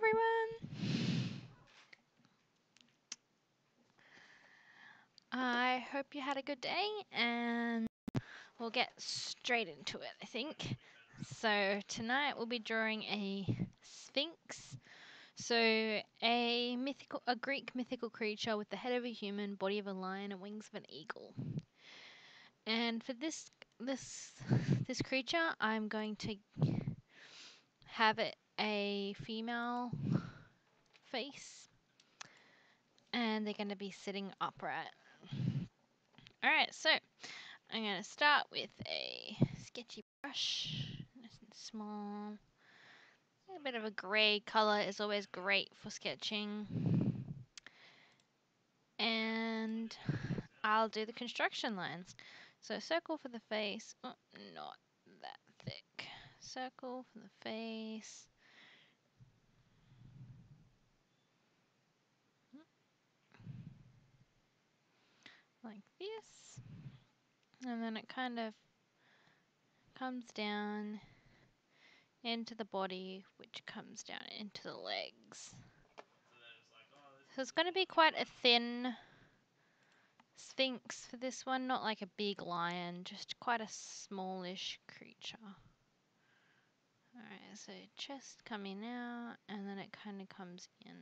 everyone! I hope you had a good day and we'll get straight into it, I think. So tonight we'll be drawing a Sphinx. So a Greek mythical creature with the head of a human, body of a lion and wings of an eagle. And for this creature, I'm going to have it a female face and they're going to be sitting upright. Alright, so I'm going to start with a sketchy brush, nice and small. A bit of a grey colour is always great for sketching. And I'll do the construction lines. So circle for the face, oh, not that thick. Circle for the face. Like this. And then it kind of comes down into the body, which comes down into the legs. So it's going to be quite a thin Sphinx for this one, not like a big lion, just quite a smallish creature. Alright, so chest coming out, and then it kind of comes in.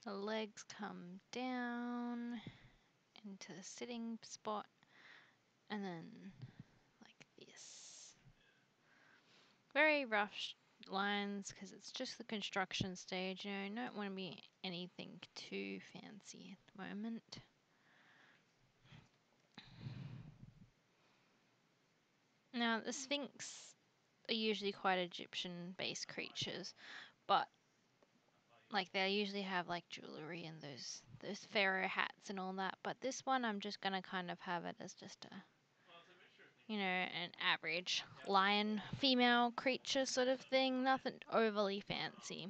The legs come down into the sitting spot, and then like this. Very rough lines because it's just the construction stage, you know, don't want to be anything too fancy at the moment. Now the Sphinx are usually quite Egyptian based creatures, but like they usually have like jewelry and those pharaoh hats and all that, but this one I'm just gonna kind of have it as just a, you know, an average lion female creature sort of thing, nothing overly fancy.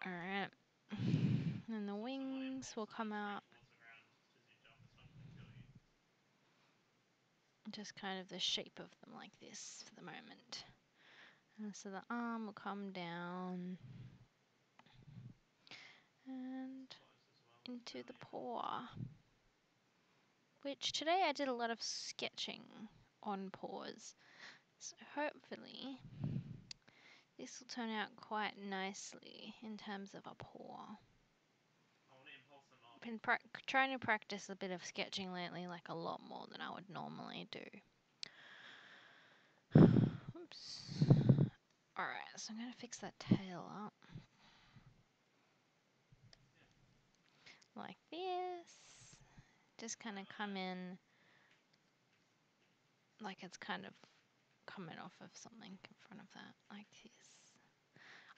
Alright, and the wings will come out just kind of the shape of them like this for the moment. And so the arm will come down and into the paw, which today I did a lot of sketching on paws, so hopefully this will turn out quite nicely in terms of a paw. I've been trying to practice a bit of sketching lately, like a lot more than I would normally do. Oops. Alright, so I'm going to fix that tail up. Like this. Just kind of come in like it's kind of coming off of something in front of that, like this.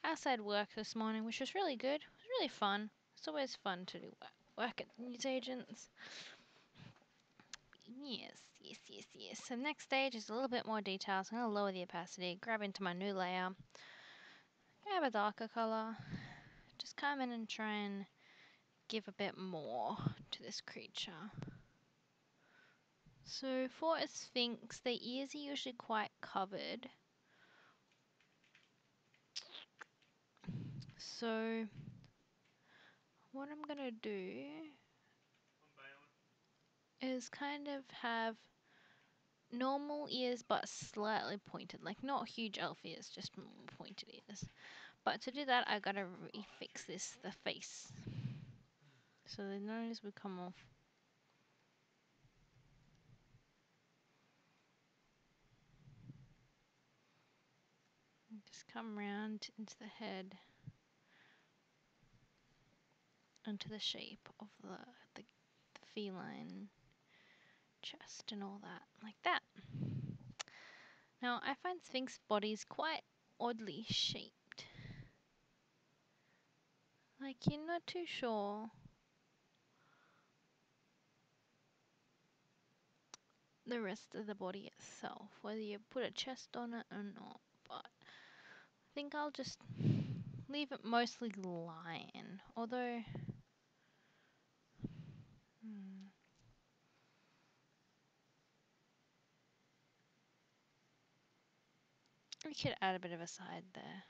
I also had work this morning, which was really good. It was really fun. It's always fun to do work at newsagents. Yes. So next stage is a little bit more detail. So I'm going to lower the opacity, grab into my new layer, grab a darker color, just come in and try and give a bit more to this creature. So for a Sphinx, the ears are usually quite covered. So what I'm going to do is kind of have normal ears but slightly pointed, like not huge elf ears, just pointed ears. But to do that I gotta refix the face. So the nose would come off. And just come round into the head, into the shape of the feline chest and all that, like that. Now I find Sphinx bodies quite oddly shaped. Like you're not too sure the rest of the body itself, whether you put a chest on it or not, but I think I'll just leave it mostly lion, although We could add a bit of a side there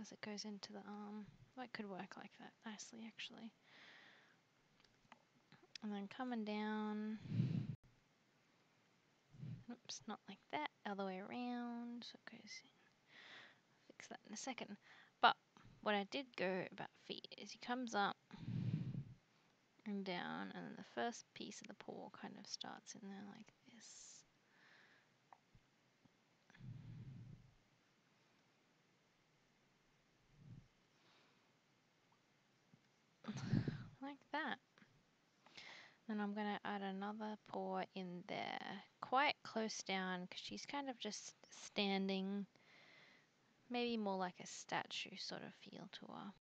as it goes into the arm. That could work like that nicely, actually. And then coming down. Oops, not like that. Other way around. So it goes. Fix that in a second. But what I did go about feet is he comes up and down, and then the first piece of the paw kind of starts in there like this. Like that. Then I'm going to add another paw in there, quite close down, because she's kind of just standing, maybe more like a statue sort of feel to her.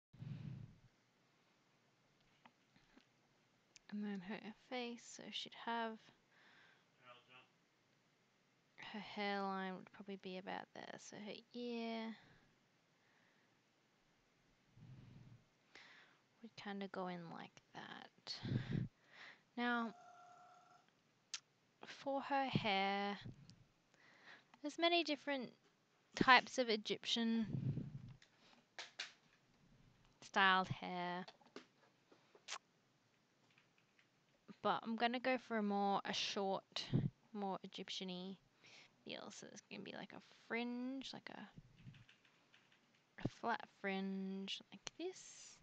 And then her face, so she'd have, her hairline would probably be about there, so her ear would kind of go in like that. Now, for her hair, there's many different types of Egyptian styled hair, but I'm gonna go for a short, more Egyptian-y feel. So it's gonna be like a fringe, like a flat fringe like this,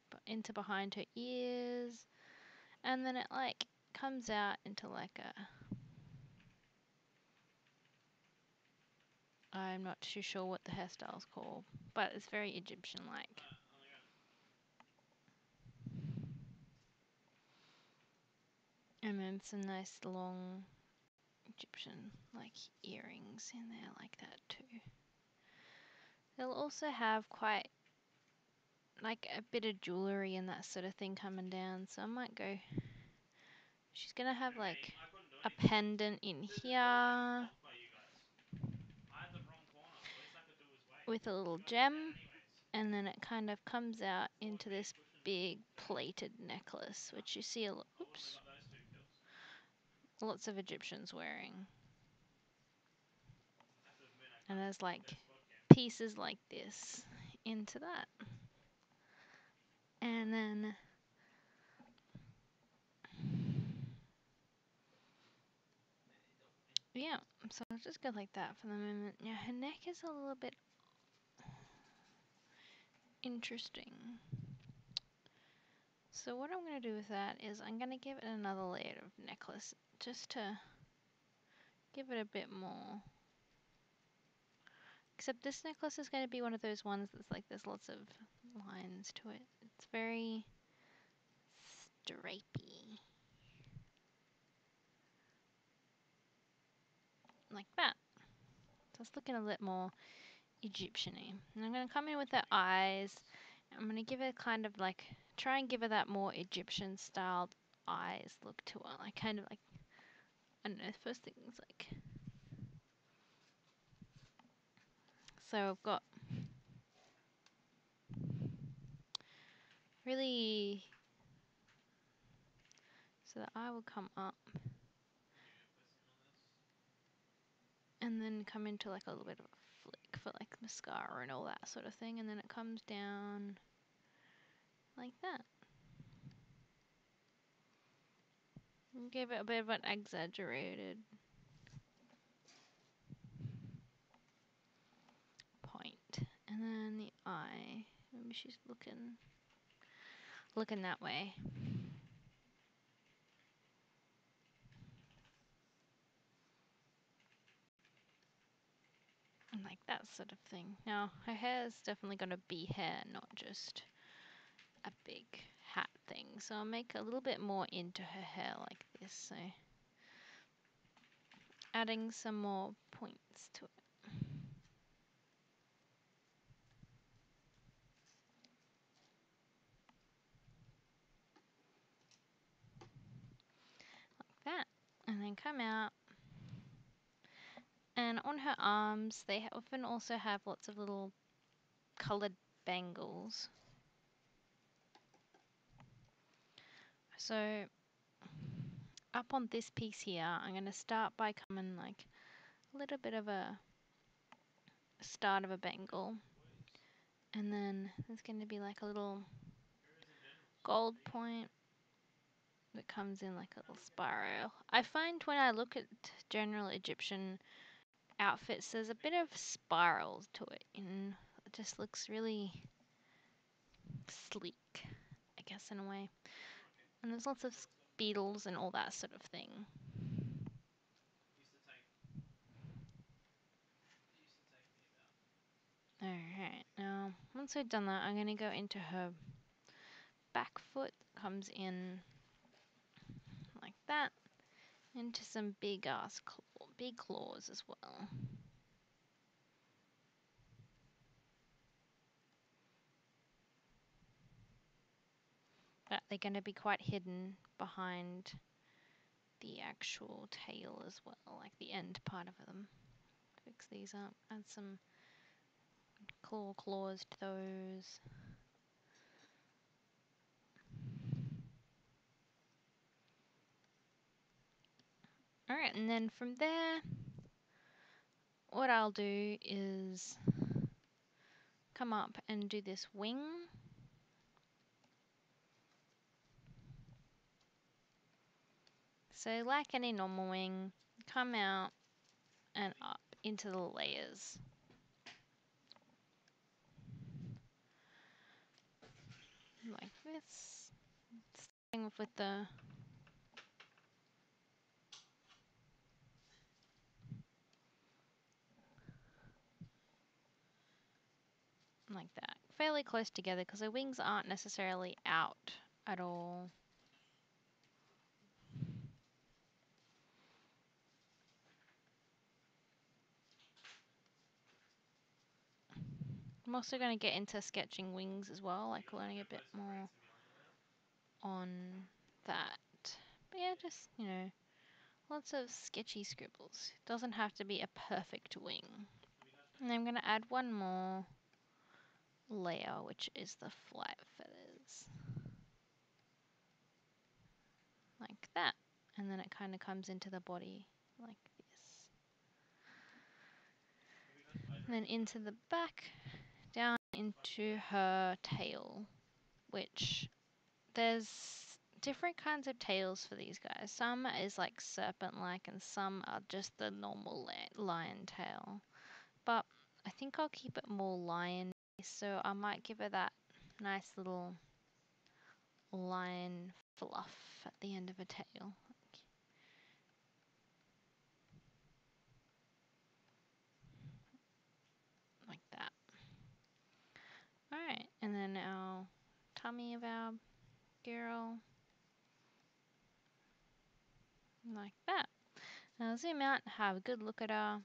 but into behind her ears, and then it like comes out into like a, I'm not too sure what the hairstyle's called, but it's very Egyptian-like. And then some nice long Egyptian like earrings in there like that too. They'll also have quite like a bit of jewellery and that sort of thing coming down, so I might go, she's gonna have like a pendant in here with a little gem, and then it kind of comes out into this big plated necklace, which you see lots of Egyptians wearing. And there's like pieces like this into that. And then yeah, so I'll just go like that for the moment. Yeah, her neck is a little bit interesting. So what I'm going to do with that is I'm going to give it another layer of necklace just to give it a bit more. Except this necklace is going to be one of those ones that's like there's lots of lines to it. It's very stripy. Like that. So it's looking a bit more Egyptian-y. And I'm going to come in with the eyes. I'm going to give it kind of like, try and give it that more Egyptian styled eyes look to it. Like kind of like, I don't know, first thing is like, so I've got really, so the eye will come up and then come into like a little bit of a flick for like mascara and all that sort of thing, and then it comes down like that. And give it a bit of an exaggerated point. And then the eye, maybe she's looking that way. And like that sort of thing. Now, her hair is definitely going to be hair, not just a big hat thing. So I'll make a little bit more into her hair like this. So adding some more points to it. Like that. And then come out. And on her arms, they often also have lots of little coloured bangles. So up on this piece here, I'm going to start by coming like a little bit of a start of a bangle. And then there's going to be like a little gold point that comes in like a little spiral. I find when I look at general Egyptian outfits, there's a bit of spirals to it, and it just looks really sleek, I guess, in a way. And there's lots of beetles and all that sort of thing. Alright, now once we've done that, I'm going to go into her back foot, comes in like that, into some big ass big claws as well. But they're going to be quite hidden behind the actual tail as well, like the end part of them. Fix these up, add some claws to those. Alright, and then from there, what I'll do is come up and do this wing. So like any normal wing, come out and up into the layers. Like this. Starting off with the like that. Fairly close together because the wings aren't necessarily out at all. I'm also going to get into sketching wings as well, like learning a bit more on that. But yeah, just, you know, lots of sketchy scribbles. It doesn't have to be a perfect wing. And I'm going to add one more layer, which is the flight feathers. Like that. And then it kind of comes into the body like this. And then into the back, down into her tail, which there's different kinds of tails for these guys. Some is like serpent-like and some are just the normal lion tail. But I think I'll keep it more lion, so I might give her that nice little lion fluff at the end of a tail. Like that. Alright, and then our tummy of our girl. Like that. Now zoom out, have a good look at her.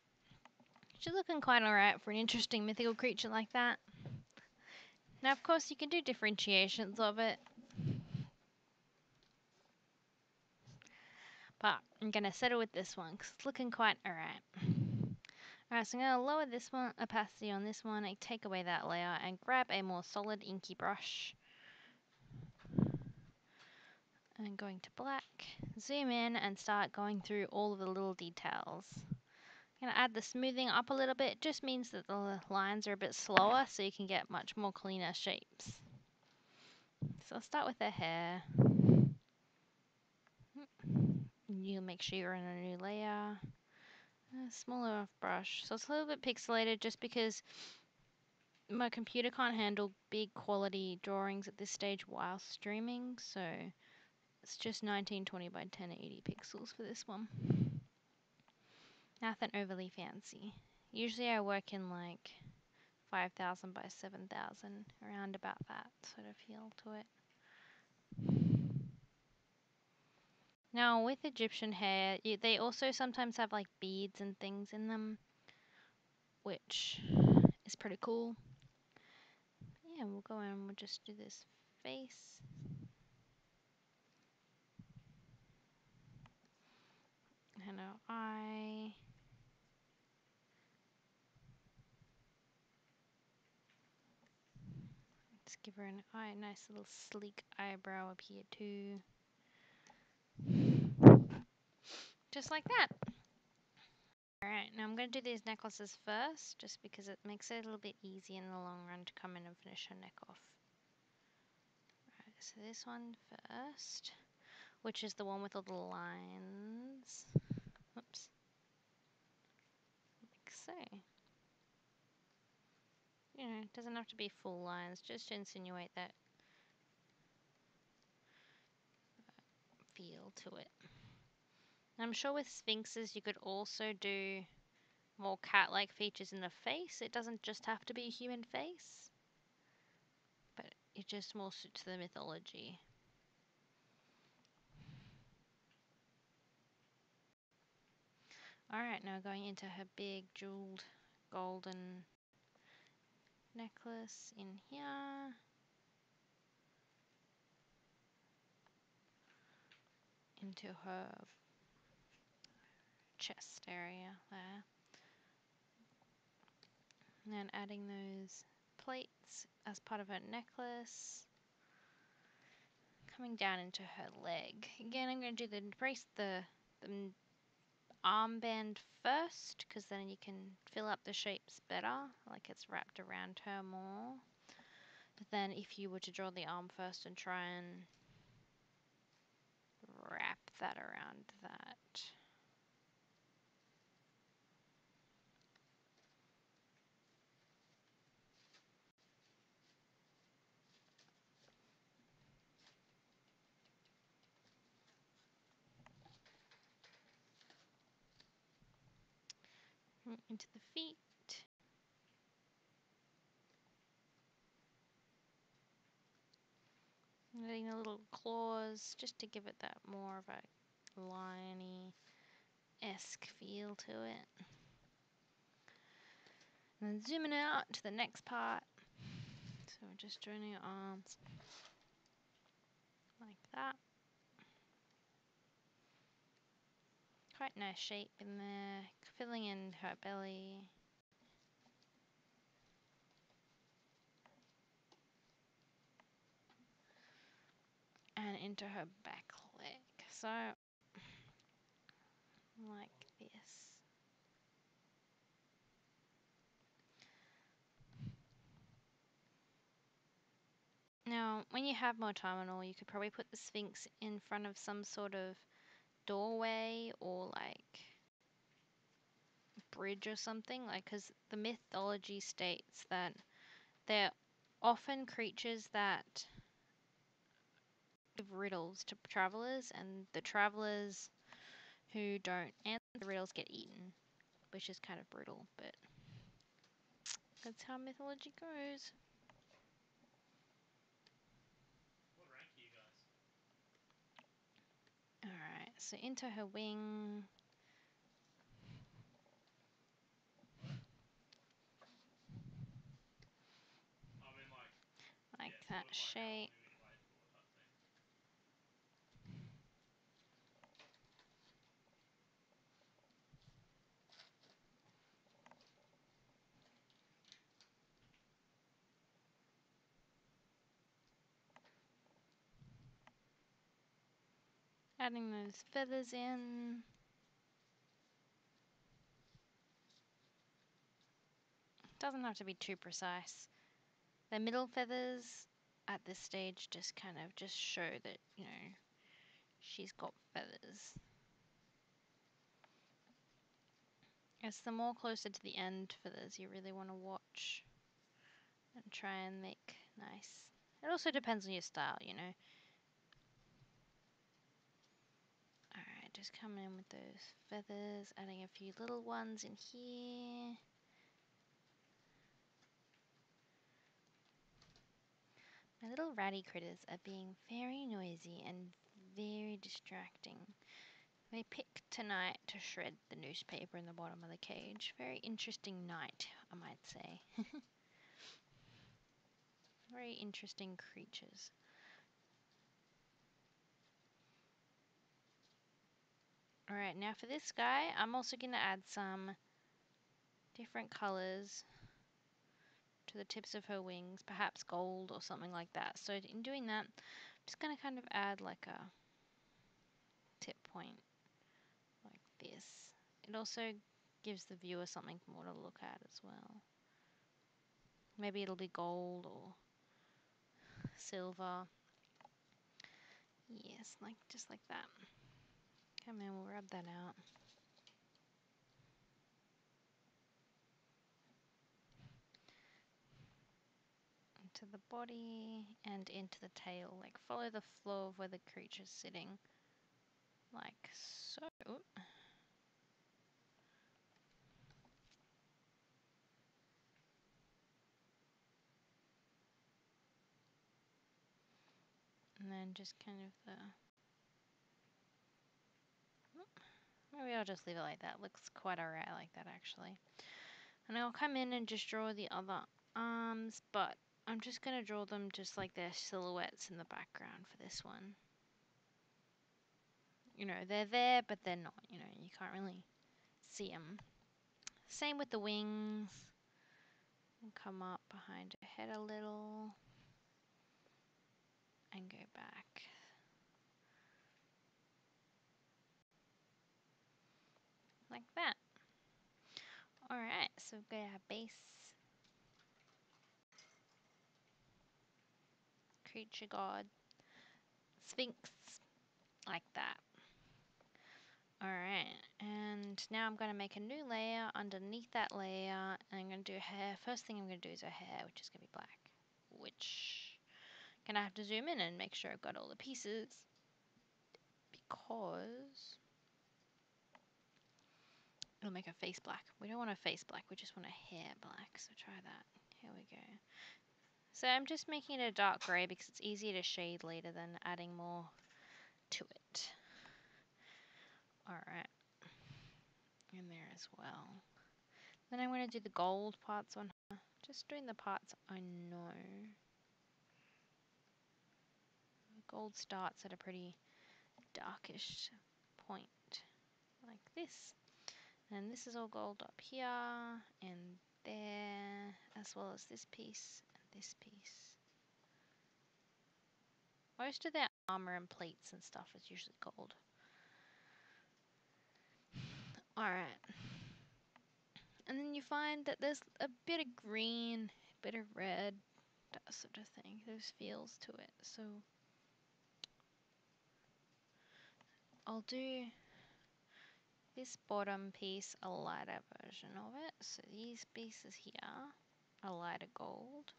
She's looking quite alright for an interesting mythical creature like that. Now, of course, you can do differentiations of it. But I'm going to settle with this one because it's looking quite alright. Alright, so I'm going to lower this one, opacity on this one, and take away that layer and grab a more solid inky brush. And going to black, zoom in and start going through all of the little details. I'm going to add the smoothing up a little bit. It just means that the lines are a bit slower so you can get much more cleaner shapes. So I'll start with the hair. You make sure you're in a new layer. A smaller brush. So it's a little bit pixelated just because my computer can't handle big quality drawings at this stage while streaming. So it's just 1920 by 1080 pixels for this one. Nothing overly fancy. Usually I work in like 5000 by 7000, around about that sort of feel to it. Now with Egyptian hair, they also sometimes have like beads and things in them, which is pretty cool. Yeah, we'll go and we'll just do this face. And our eye. Let's give her an eye, nice little sleek eyebrow up here too. Just like that. Alright, now I'm going to do these necklaces first, just because it makes it a little bit easier in the long run to come in and finish her neck off. Alright, so this one first, which is the one with all the lines. Oops. Like so. You know, it doesn't have to be full lines, just to insinuate that feel to it. I'm sure with sphinxes you could also do more cat-like features in the face. It doesn't just have to be a human face, but it just more suits the mythology. Alright, now going into her big jeweled golden necklace in here. Into her chest area there. And then adding those plates as part of her necklace. Coming down into her leg. Again, I'm going to do the armband first, because then you can fill up the shapes better, like it's wrapped around her more. But then if you were to draw the arm first and try and wrap that around that. Into the feet. Adding the little claws just to give it that more of a liony-esque feel to it. And then zooming out to the next part. So we're just drawing your arms like that. Quite nice shape in there, filling in her belly. And into her back leg. So, like this. Now, when you have more time and all, you could probably put the Sphinx in front of some sort of doorway or like bridge or something, like, because the mythology states that they're often creatures that give riddles to travelers, and the travelers who don't answer the riddles get eaten, which is kind of brutal, but that's how mythology goes. What rank are you guys? Alright, so into her wing. What? I mean, Like yeah, that sort of like how long shape. have you been playing for type thing. Adding those feathers in. Doesn't have to be too precise. The middle feathers at this stage just kind of just show that, you know, she's got feathers. It's the more closer to the end feathers you really want to watch and try and make nice. It also depends on your style, you know. Alright, just coming in with those feathers, adding a few little ones in here. My little ratty critters are being very noisy and very distracting. They picked tonight to shred the newspaper in the bottom of the cage. Very interesting night, I might say. Very interesting creatures. Alright, now for this guy, I'm also going to add some different colours to the tips of her wings, perhaps gold or something like that. So in doing that, I'm just going to kind of add like a tip point like this. It also gives the viewer something more to look at as well. Maybe it'll be gold or silver. Yes, like just like that. Come in, we'll rub that out. Into the body and into the tail. Like follow the flow of where the creature's sitting. Like so. And then just kind of the... Maybe I'll just leave it like that. Looks quite alright like that actually. And I'll come in and just draw the other arms, but I'm just going to draw them just like they're silhouettes in the background for this one. You know, they're there, but they're not. You know, you can't really see them. Same with the wings. And come up behind her head a little. And go back. Like that. Alright, so we've got our base creature god Sphinx. Like that. Alright, and now I'm going to make a new layer underneath that layer, and I'm going to do hair. First thing I'm going to do is her hair, which is going to be black. Which, I'm going to have to zoom in and make sure I've got all the pieces, because it'll make her face black. We don't want her face black, we just want her hair black, so try that. Here we go. So I'm just making it a dark grey because it's easier to shade later than adding more to it. Alright. In there as well. Then I'm going to do the gold parts on her. Just doing the parts I know. Gold starts at a pretty darkish point. Like this. And this is all gold up here and there, as well as this piece and this piece. Most of their armor and plates and stuff is usually gold. Alright. And then you find that there's a bit of green, a bit of red, that sort of thing. There's feels to it. So I'll do this bottom piece a lighter version of it. So these pieces here are lighter gold.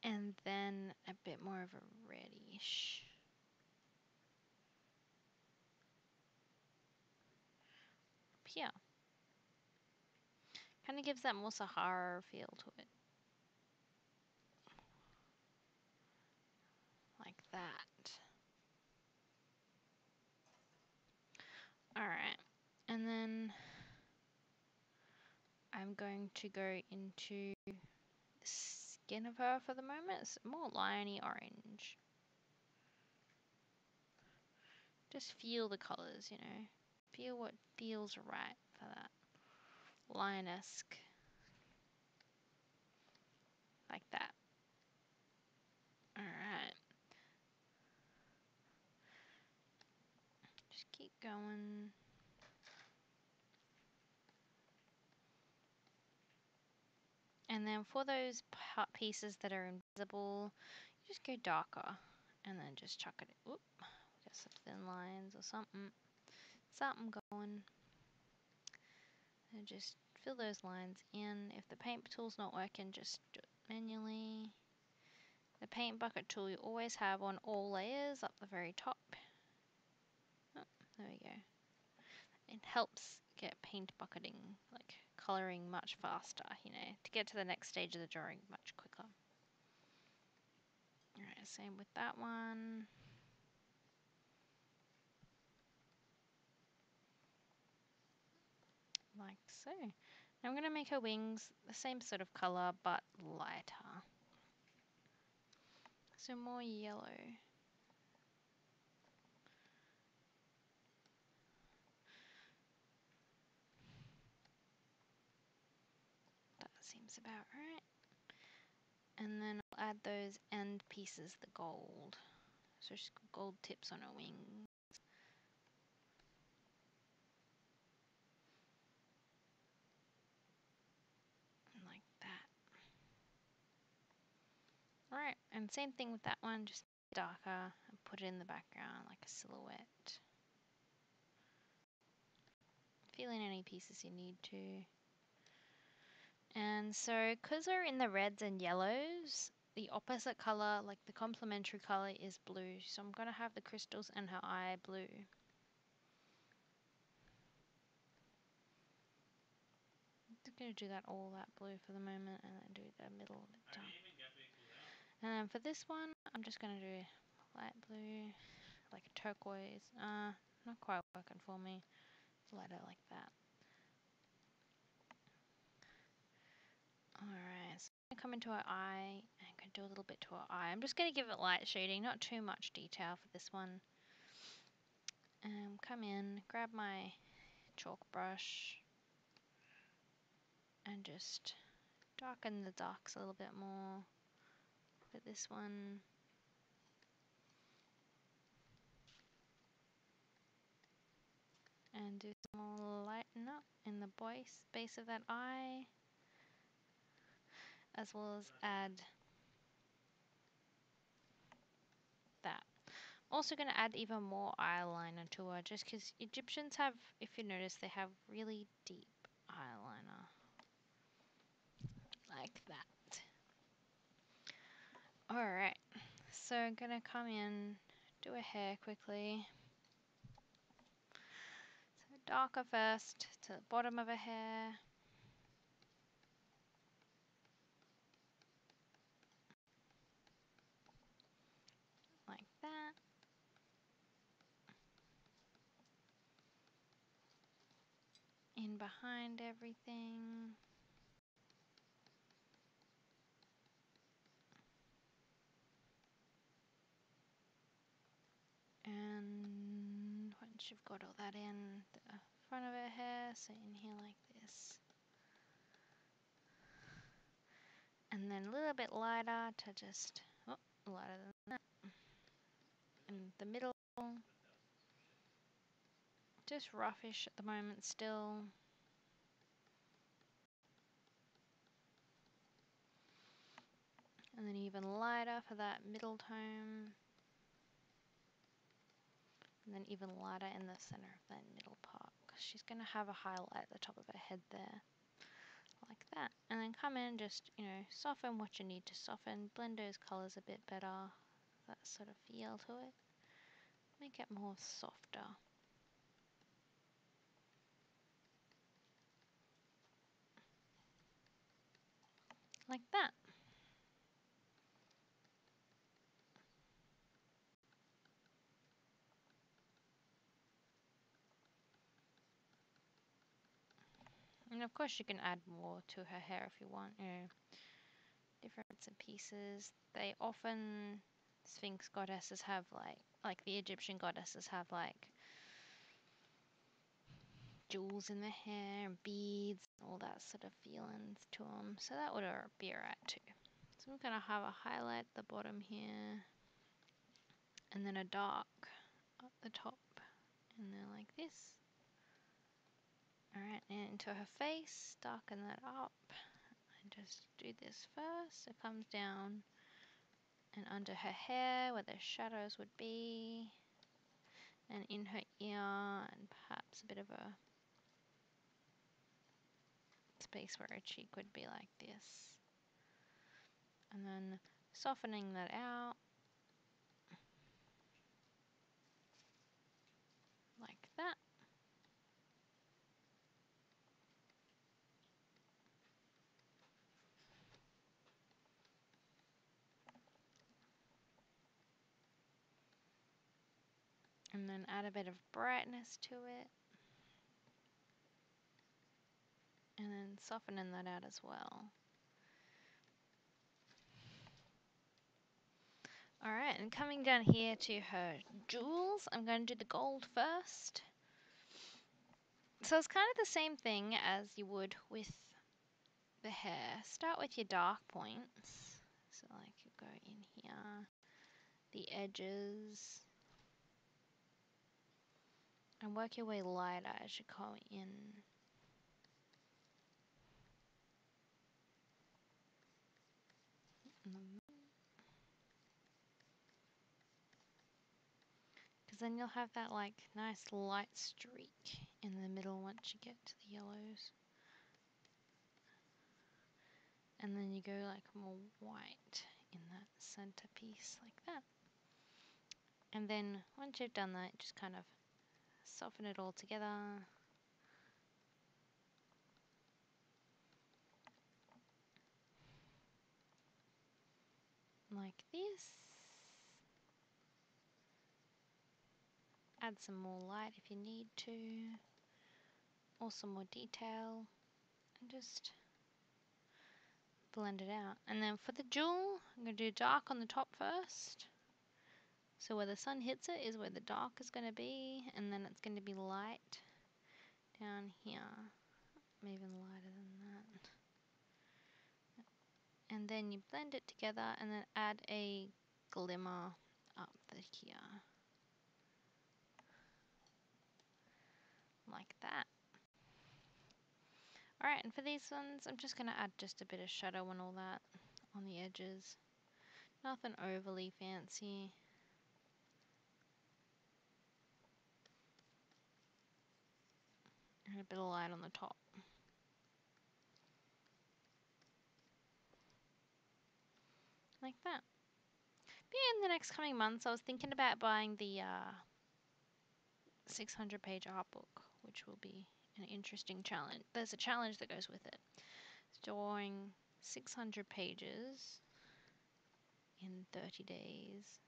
And then a bit more of a reddish. Up here. Kind of gives that more Sahara feel to it. Like that. Alright. And then I'm going to go into the skin of her for the moment. It's more liony orange. Just feel the colours, you know. Feel what feels right for that. Lioness-esque. Like that. Alright. Just keep going. And then for those pieces that are invisible, you just go darker. And then just chuck it. Whoop. Get some thin lines or something. Something going. And just fill those lines in. If the paint tool's not working, just do it manually. The paint bucket tool you always have on all layers up the very top. Oh, there we go. It helps get paint bucketing, like colouring much faster, you know, to get to the next stage of the drawing much quicker. Alright, same with that one. Like so. Now I'm going to make her wings the same sort of colour but lighter. So more yellow. That seems about right. And then I'll add those end pieces, the gold. So she's got gold tips on her wings. Like that. Alright, and same thing with that one, just darker and put it in the background like a silhouette. Fill in any pieces you need to. And so, because we're in the reds and yellows, the opposite color, like the complementary color, is blue. So I'm going to have the crystals and her eye blue. I'm just going to do that all that blue for the moment and then do the middle of it How do dark. you even get these without? And then for this one, I'm just going to do light blue, like a turquoise. Not quite working for me. Lighter like that. Alright, so I'm going to come into her eye and can do a little bit to her eye. I'm just going to give it light shading, not too much detail for this one. Come in, grab my chalk brush and just darken the darks a little bit more for this one. And do some more lighten up in the base of that eye, as well as add that. Also going to add even more eyeliner to her, just because Egyptians have, if you notice, they have really deep eyeliner. Like that. Alright, so I'm going to come in, do a hair quickly. So darker first, to the bottom of her hair. Like that. In behind everything. And once you've got all that in the front of her hair, so in here like this. And then a little bit lighter to just, lighter than that. In the middle, just roughish at the moment still. And then even lighter for that middle tone. And then even lighter in the center of that middle part. 'Cause she's going to have a highlight at the top of her head there. Like that. And then come in and just, soften what you need to soften. Blend those colors a bit better. That sort of feel to it. Make it more softer. Like that. And of course you can add more to her hair if you want, different bits and pieces. They often, Sphinx goddesses have like the Egyptian goddesses have like jewels in their hair and beads, all that sort of feelings to them. So that would be alright too. So I'm going to have a highlight at the bottom here. And then a dark at the top. And then like this. Alright, and into her face, darken that up. And just do this first. It comes down and under her hair where the shadows would be. And in her ear and perhaps a bit of a space where her cheek would be like this. And then softening that out. Like that. And then add a bit of brightness to it. And then softening that out as well. Alright, and coming down here to her jewels, I'm going to do the gold first. So it's kind of the same thing as you would with the hair. Start with your dark points. So like you go in here the edges. And work your way lighter as you go in. Because then you'll have that like nice light streak in the middle once you get to the yellows. And then you go like more white in that center piece like that. And then once you've done that, just kind of soften it all together. Like this. Add some more light if you need to. Or some more detail. And just blend it out. And then for the jewel, I'm going to do dark on the top first. So where the sun hits it is where the dark is going to be. And then it's going to be light down here. Even lighter than that. And then you blend it together and then add a glimmer up here. Like that. Alright, and for these ones, I'm just going to add just a bit of shadow and all that on the edges. Nothing overly fancy. And a bit of light on the top. Like that. But yeah, in the next coming months, I was thinking about buying the 600 page art book, which will be an interesting challenge. There's a challenge that goes with it. It's drawing 600 pages in 30 days.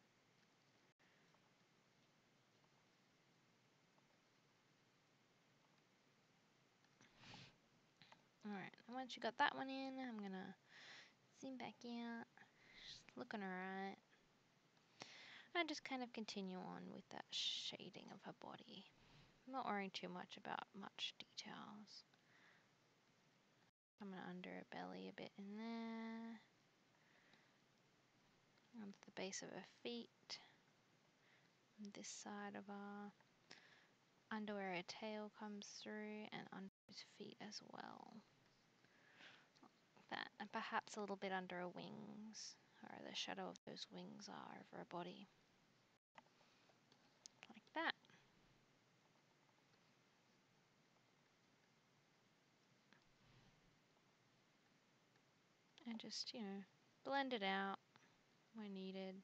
Alright, and once you got that one in, I'm gonna zoom back out. Just looking alright. And just kind of continue on with that shading of her body. I'm not worrying too much about much details. Coming under her belly a bit in there. Onto the base of her feet. And this side of her. Under where her tail comes through and under his feet as well. Like that. And perhaps a little bit under her wings. Or the shadow of those wings are over her body. Like that. And just, blend it out where needed.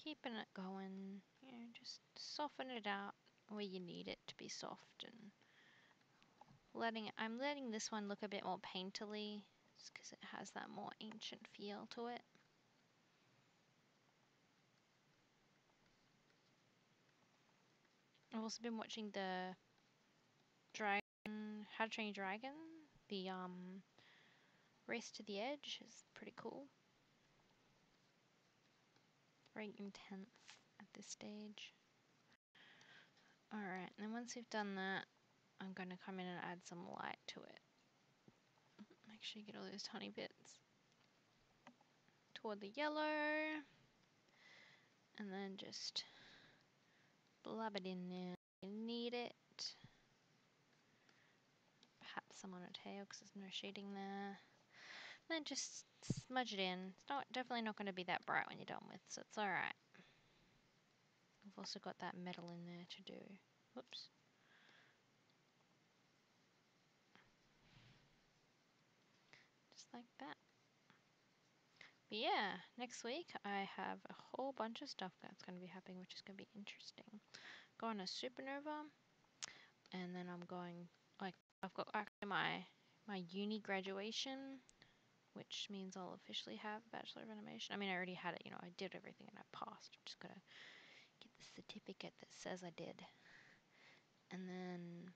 Keeping it going, just soften it out where you need it to be soft and I'm letting this one look a bit more painterly just because it has that more ancient feel to it. I've also been watching the How to Train Your Dragon, the Race to the Edge is pretty cool. Very intense at this stage. Alright, and then once you've done that, I'm going to come in and add some light to it. Make sure you get all those tiny bits toward the yellow. And then just blab it in there. You need it. Perhaps some on a tail because there's no shading there. Then just smudge it in. It's definitely not going to be that bright when you're done with, so it's alright. We've also got that metal in there to do. Whoops. Just like that. But yeah, next week I have a whole bunch of stuff that's going to be happening, which is going to be interesting. Going to Supernova, and then I'm going, I've got actually my uni graduation, which means I'll officially have a Bachelor of Animation. I mean, I already had it, I did everything and I passed. I'm just gonna certificate that says I did. And then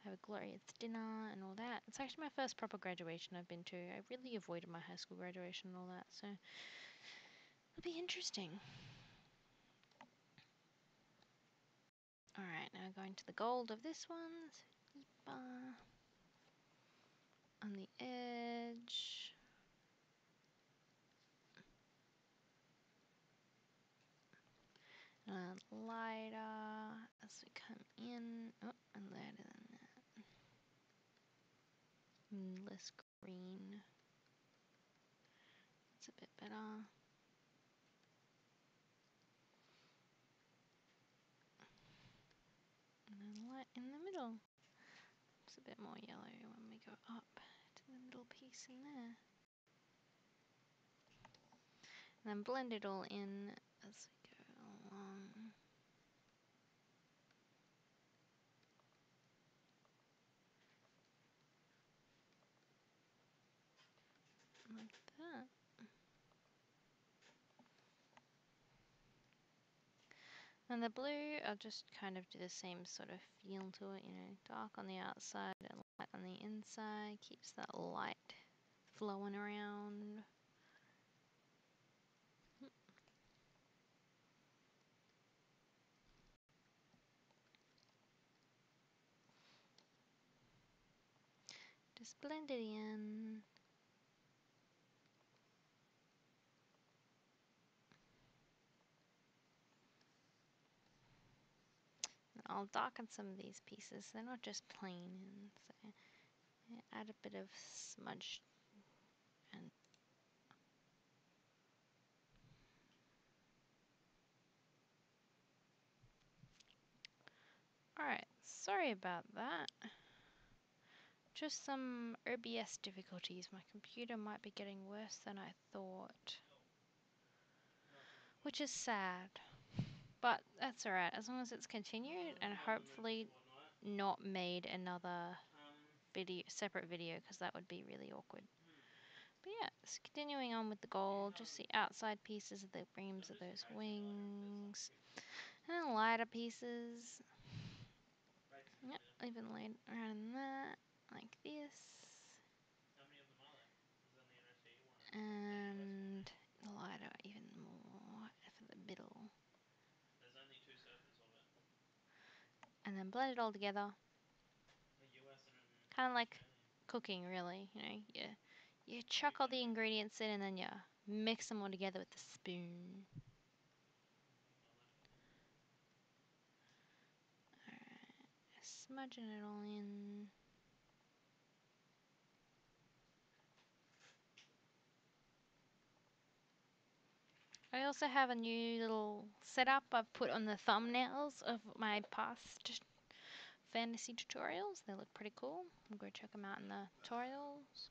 have a glorious dinner and all that. It's actually my first proper graduation I've been to. I really avoided my high school graduation and all that, so it'll be interesting. Alright, now going to the gold of this one. Deeper on the edge. And lighter as we come in. Oh, and lighter than that. Less green. It's a bit better. And then light in the middle. It's a bit more yellow when we go up to the middle piece in there. And then blend it all in as we go along. Like that. And the blue, I'll just kind of do the same sort of feel to it, you know, dark on the outside and light on the inside. Keeps that light flowing around. Just blend it in. I'll darken some of these pieces. They're not just plain, and so yeah, add a bit of smudge and alright, sorry about that. Just some OBS difficulties. My computer might be getting worse than I thought, which is sad. But that's alright, as long as it's continued and hopefully not made another separate video, because that would be really awkward. But yeah, it's continuing on with the gold, just the outside pieces of the rims of those wings, and then lighter pieces. Yep, even light around that, like this. And lighter even more for the middle. There's only 2 surfers of it. And then blend it all together. A US and an Kind of like Australian. cooking, really. You know, you chuck all the ingredients in and then you mix them all together with a spoon. Alright, smudging it all in. I also have a new little setup I've put on the thumbnails of my past fantasy tutorials. They look pretty cool. I'm going to check them out in the tutorials,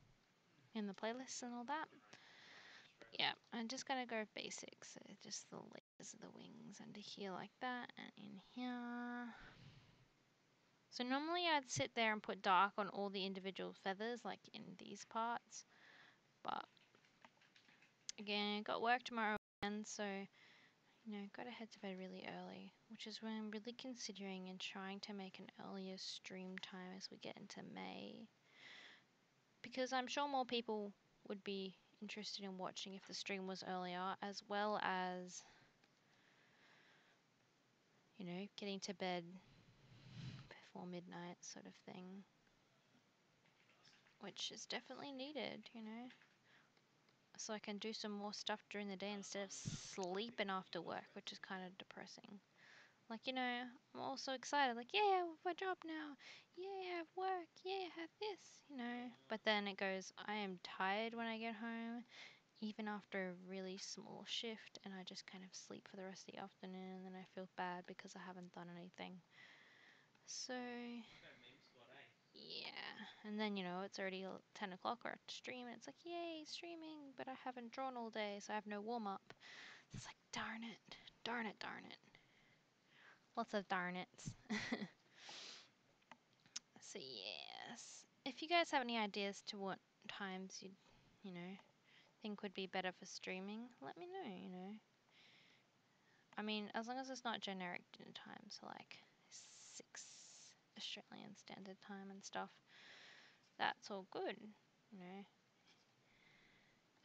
in the playlists and all that. Yeah, I'm just going to go basics. So just the layers of the wings under here like that, and in here. So normally I'd sit there and put dark on all the individual feathers, like in these parts. But again, got work tomorrow again, so you know, gotta head to bed really early, which is when I'm really considering and trying to make an earlier stream time as we get into May. Because I'm sure more people would be interested in watching if the stream was earlier, as well as, you know, getting to bed before midnight sort of thing. Which is definitely needed, you know. So I can do some more stuff during the day instead of sleeping after work, which is kind of depressing. Like, you know, I'm also excited, like, yeah, I have a job now, yeah, I have work, yeah, I have this, you know. But then it goes, I am tired when I get home, even after a really small shift, and I just kind of sleep for the rest of the afternoon, and then I feel bad because I haven't done anything. So, yeah, and then, you know, it's already 10 o'clock or to stream, and it's like, yay, streaming, but I haven't drawn all day, so I have no warm-up. It's like, darn it, darn it, darn it. Lots of darn it's. So, yes. If you guys have any ideas to what times you know, think would be better for streaming, let me know, you know. I mean, as long as it's not generic dinner time, so like 6 Australian Standard Time and stuff, that's all good, you know.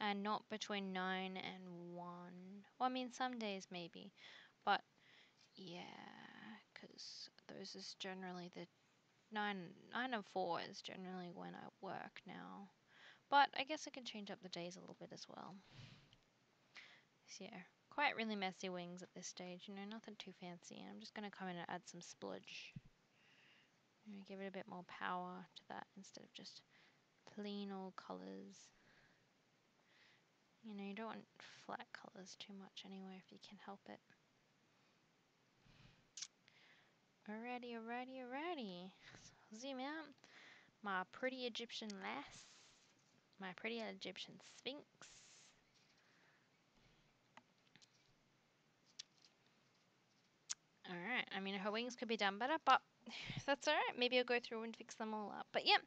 And not between 9 and 1. Well, I mean, some days maybe, but yeah, because those is generally the 9 and 4 is generally when I work now. But I guess I can change up the days a little bit as well. So yeah, quite really messy wings at this stage, you know, nothing too fancy. I'm just going to come in and add some splodge. You know, give it a bit more power to that instead of just plain old colours. You know, you don't want flat colours too much anyway if you can help it. Alrighty, alrighty, alrighty. So zoom out. My pretty Egyptian lass. My pretty Egyptian Sphinx. Alright, I mean her wings could be done better, but that's alright. Maybe I'll go through and fix them all up. But yeah,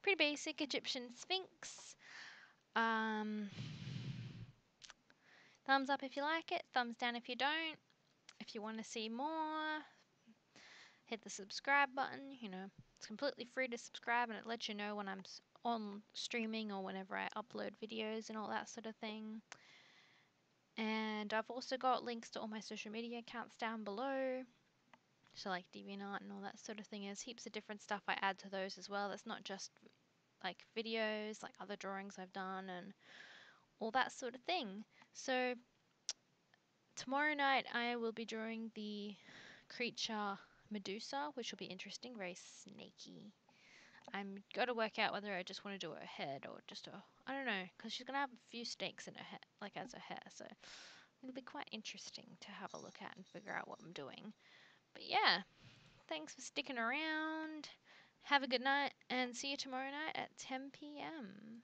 pretty basic Egyptian Sphinx. Thumbs up if you like it, thumbs down if you don't. If you want to see more, hit the subscribe button. You know, it's completely free to subscribe and it lets you know when I'm on streaming or whenever I upload videos and all that sort of thing. And I've also got links to all my social media accounts down below. So like DeviantArt and all that sort of thing. There's heaps of different stuff I add to those as well. That's not just like videos, like other drawings I've done and all that sort of thing. So tomorrow night I will be drawing the creature Medusa, which will be interesting, very snaky. I'm got to work out whether I just want to do her head or just a, I don't know, because she's going to have a few snakes in her head, like as her hair, so it'll be quite interesting to have a look at and figure out what I'm doing. But yeah, thanks for sticking around. Have a good night and see you tomorrow night at 10 p.m.